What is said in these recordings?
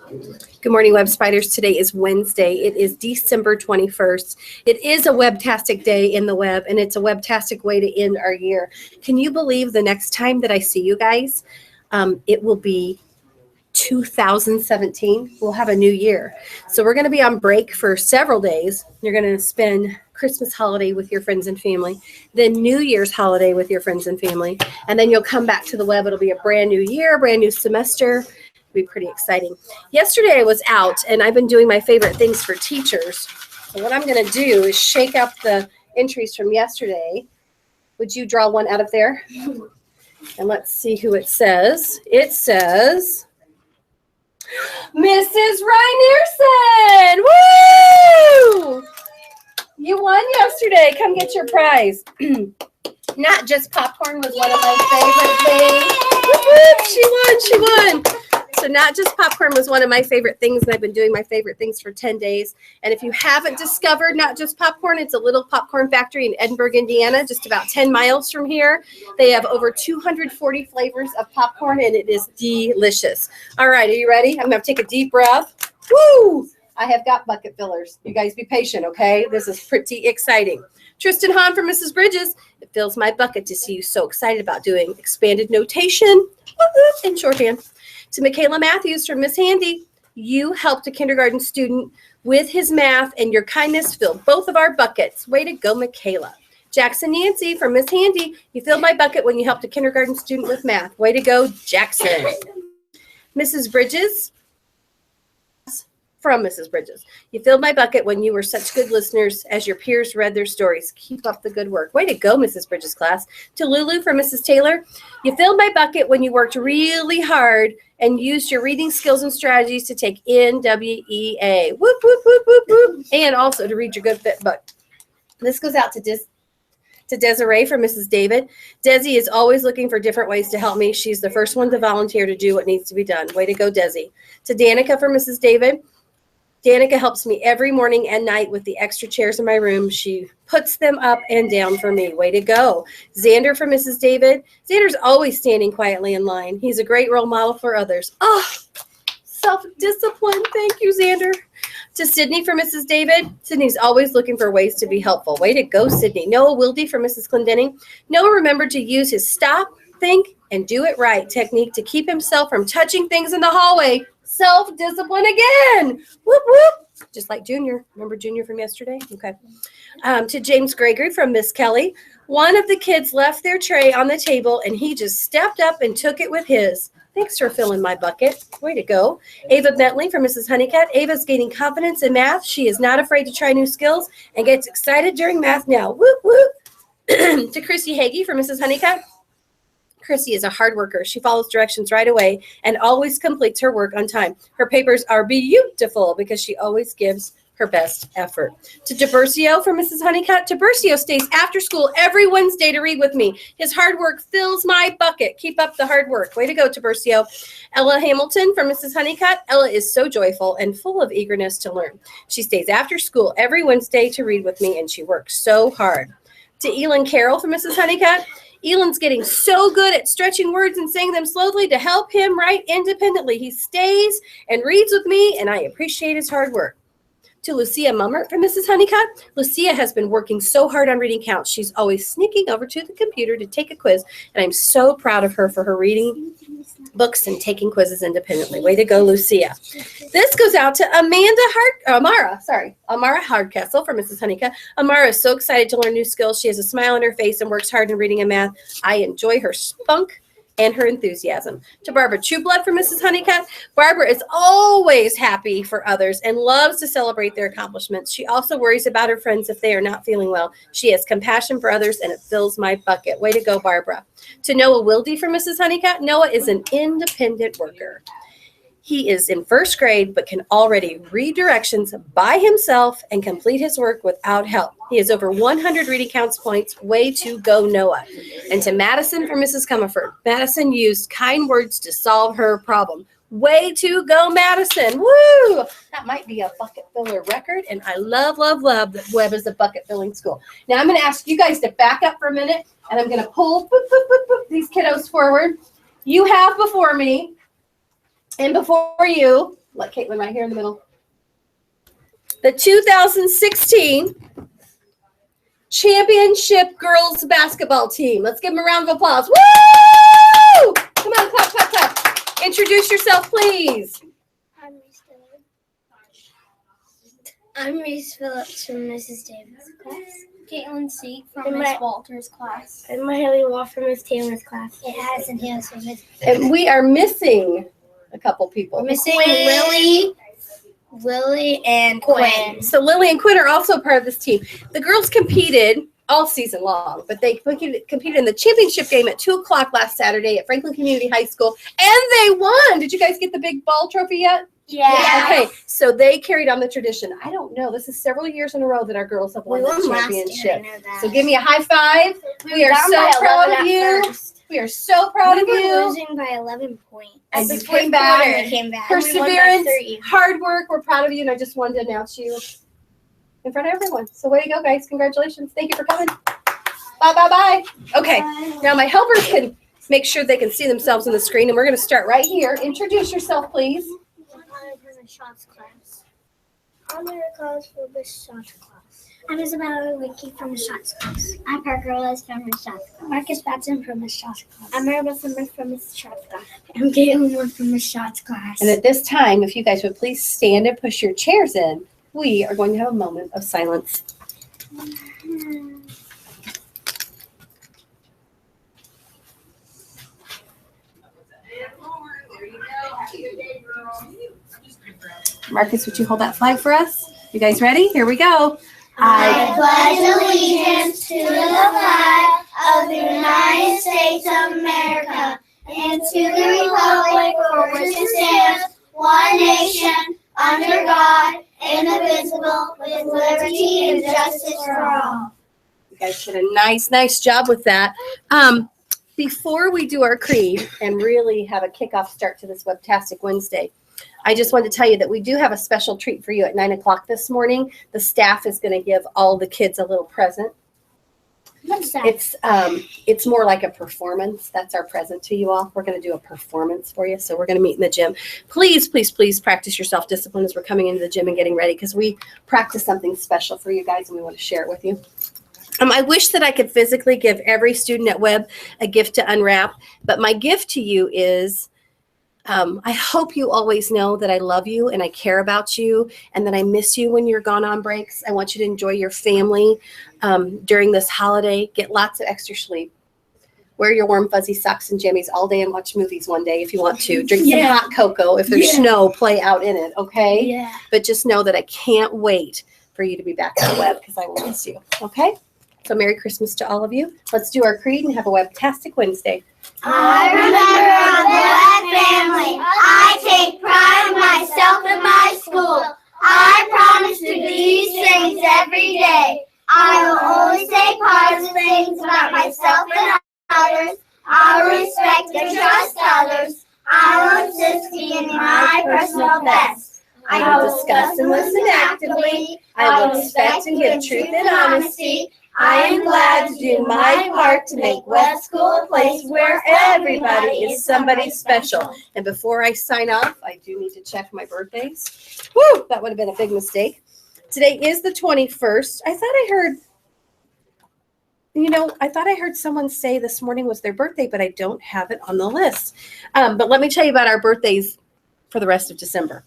Good morning, Web Spiders. Today is Wednesday. It is December 21st. It is a Webbtastic Day in the web, and it's a Webbtastic way to end our year. Can you believe the next time that I see you guys, it will be 2017. We'll have a new year. So we're going to be on break for several days. You're going to spend Christmas holiday with your friends and family, then New Year's holiday with your friends and family, and then you'll come back to the web. It'll be a brand new year, brand new semester. Be pretty exciting. Yesterday I was out and I've been doing my favorite things for teachers. So what I'm going to do is shake up the entries from yesterday. Would you draw one out of there? And let's see who it says. It says Mrs. Rynerson. Woo! You won yesterday. Come get your prize. Not Just Popcorn was one of my favorite things. Woo-hoo! She won. So Not Just Popcorn was one of my favorite things, and I've been doing my favorite things for 10 days. And if you haven't discovered Not Just Popcorn, it's a little popcorn factory in Edinburgh, Indiana, just about 10 miles from here. They have over 240 flavors of popcorn, and it is delicious. All right, are you ready? I'm going to take a deep breath. Woo! I have got bucket fillers. You guys be patient, okay? This is pretty exciting. Tristan Hahn from Mrs. Bridges. It fills my bucket to see you so excited about doing expanded notation in shorthand. To Michaela Matthews from Miss Handy, you helped a kindergarten student with his math, and your kindness filled both of our buckets. Way to go, Michaela. Jackson Nancy from Miss Handy, you filled my bucket when you helped a kindergarten student with math. Way to go, Jackson. Mrs. Bridges from Mrs. Bridges, you filled my bucket when you were such good listeners as your peers read their stories. Keep up the good work. Way to go, Mrs. Bridges class. To Lulu from Mrs. Taylor, you filled my bucket when you worked really hard and used your reading skills and strategies to take NWEA. Whoop, whoop, whoop, whoop, whoop. And also to read your good fit book. This goes out to Desiree from Mrs. David. Desi is always looking for different ways to help me. She's the first one to volunteer to do what needs to be done. Way to go, Desi. To Danica from Mrs. David. Danica helps me every morning and night with the extra chairs in my room. She puts them up and down for me. Way to go. Xander from Mrs. David. Xander's always standing quietly in line. He's a great role model for others. Oh, self-discipline. Thank you, Xander. To Sydney from Mrs. David. Sydney's always looking for ways to be helpful. Way to go, Sydney. Noah Wilde from Mrs. Clendenning. Noah remembered to use his stop, think, and do it right technique to keep himself from touching things in the hallway. Self-discipline again. Whoop, whoop. Just like Junior. Remember Junior from yesterday? Okay. To James Gregory from Miss Kelly. One of the kids left their tray on the table, and he just stepped up and took it with his. Thanks for filling my bucket. Way to go. Ava Bentley from Mrs. Honeycutt. Ava's gaining confidence in math. She is not afraid to try new skills and gets excited during math now. Whoop, whoop. To Chrissy Hagee from Mrs. Honeycutt. Chrissy is a hard worker. She follows directions right away and always completes her work on time. Her papers are beautiful because she always gives her best effort. To Tiburcio from Mrs. Honeycutt. Tiburcio stays after school every Wednesday to read with me. His hard work fills my bucket. Keep up the hard work. Way to go, Tiburcio. Ella Hamilton from Mrs. Honeycutt. Ella is so joyful and full of eagerness to learn. She stays after school every Wednesday to read with me, and she works so hard. To Elin Carroll from Mrs. Honeycutt. Elan's getting so good at stretching words and saying them slowly to help him write independently. He stays and reads with me, and I appreciate his hard work. To Lucia Mummert from Mrs. Honeycutt. Lucia has been working so hard on reading counts. She's always sneaking over to the computer to take a quiz, and I'm so proud of her for her reading books and taking quizzes independently. Way to go, Lucia. This goes out to Amara Hardcastle from Mrs. Honeycutt. Amara is so excited to learn new skills. She has a smile on her face and works hard in reading and math. I enjoy her spunk and her enthusiasm. To Barbara Trueblood from Mrs. Honeycutt. Barbara is always happy for others and loves to celebrate their accomplishments. She also worries about her friends if they are not feeling well. She has compassion for others, and it fills my bucket. Way to go, Barbara. To Noah Wilde from Mrs. Honeycutt. Noah is an independent worker. He is in first grade, but can already read directions by himself and complete his work without help. He has over 100 reading counts points. Way to go, Noah. And to Madison from Mrs. Comerford. Madison used kind words to solve her problem. Way to go, Madison. Woo! That might be a bucket filler record, and I love, love, love that Webb is a bucket filling school. Now I'm going to ask you guys to back up for a minute, and I'm going to pull these kiddos forward. You have before me and before you Let Caitlin right here in the middle. The 2016 Championship Girls Basketball Team. Let's give them a round of applause. Woo! Come on, clap, clap, clap. Introduce yourself, please. I'm Reese Phillips from Mrs. Davis' class. Caitlin Seek from Miss Walter's class. And Mahalie Wall from Miss Taylor's class. It has and has from Miss. And we are missing a couple people. We're missing Lily and Quinn. So Lily and Quinn are also part of this team. The girls competed all season long, but they competed in the championship game at 2 o'clock last Saturday at Franklin Community High School, and they won. Did you guys get the big ball trophy yet? Yeah. Okay, so they carried on the tradition. I don't know. This is several years in a row that our girls have won the championship. So give me a high five. We are so proud of you. We are so proud of you. We were losing by 11 points. And you came back. Perseverance, We won by 3. hard work. We're proud of you, and I just wanted to announce you in front of everyone. So way to go, guys. Congratulations. Thank you for coming. Bye, bye, bye. Okay, now my helpers can make sure they can see themselves on the screen, and we're going to start right here. Introduce yourself, please. Shots class. I'm Mary Collins from Miss Shots class. I'm Isabella Wiki from Miss Shots class. I'm Parker Willis from Miss Shots class. Marcus Batson from Miss Shots class. I'm Maribel Summers from Miss Shots class. I'm Caitlin Moore from Miss Shots class. And at this time, if you guys would please stand and push your chairs in, we are going to have a moment of silence. Marcus, would you hold that flag for us? You guys ready? Here we go. I pledge allegiance to the flag of the United States of America and to the republic for which it stands, one nation, under God, indivisible, with liberty and justice for all. You guys did a nice job with that. Before we do our creed and really have a kickoff start to this Webbtastitc Wednesday, I just wanted to tell you that we do have a special treat for you at 9 o'clock this morning. The staff is going to give all the kids a little present. What's that? It's more like a performance. That's our present to you all. We're going to do a performance for you. So we're going to meet in the gym. Please practice your self-discipline as we're coming into the gym and getting ready, because we practice something special for you guys and we want to share it with you. I wish that I could physically give every student at Webb a gift to unwrap, but my gift to you is I hope you always know that I love you and I care about you and that I miss you when you're gone on breaks. I want you to enjoy your family during this holiday. Get lots of extra sleep. Wear your warm fuzzy socks and jammies all day and watch movies one day if you want to. Drink some hot cocoa. If there's snow, play out in it, okay? Yeah. But just know that I can't wait for you to be back on the web because I will miss you, okay? So Merry Christmas to all of you. Let's do our creed and have a Webbtastitc Wednesday. I remember our Webb family. I take pride in myself and my school. I promise to do these things every day. I will only say positive things about myself and others. I will respect and trust others. I will insist in my personal best. I will discuss and listen actively. I will respect and give truth and honesty. I am glad to do my part to make Webb School a place where everybody is somebody special. And before I sign off, I do need to check my birthdays. Woo, that would have been a big mistake. Today is the 21st. I thought I heard someone say this morning was their birthday, but I don't have it on the list. But let me tell you about our birthdays for the rest of December.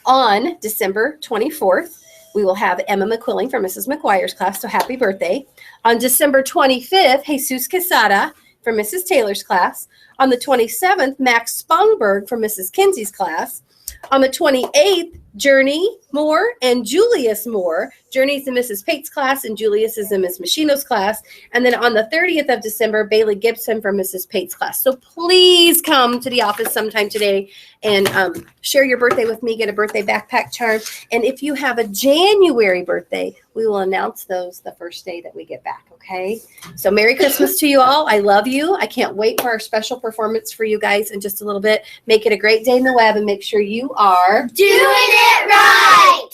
On December 24th, we will have Emma McQuilling from Mrs. McGuire's class, so happy birthday. On December 25th, Jesus Quesada from Mrs. Taylor's class. On the 27th, Max Spongberg from Mrs. Kinsey's class. On the 28th, Journey Moore and Julius Moore. Journey's in Mrs. Pate's class and Julius is in Miss Machino's class. And then on the 30th of December, Bailey Gibson from Mrs. Pate's class. So please come to the office sometime today and share your birthday with me, get a birthday backpack charm. And if you have a January birthday, we will announce those the first day that we get back, okay? So Merry Christmas to you all. I love you. I can't wait for our special performance for you guys in just a little bit. Make it a great day in the web and make sure you are doing it right.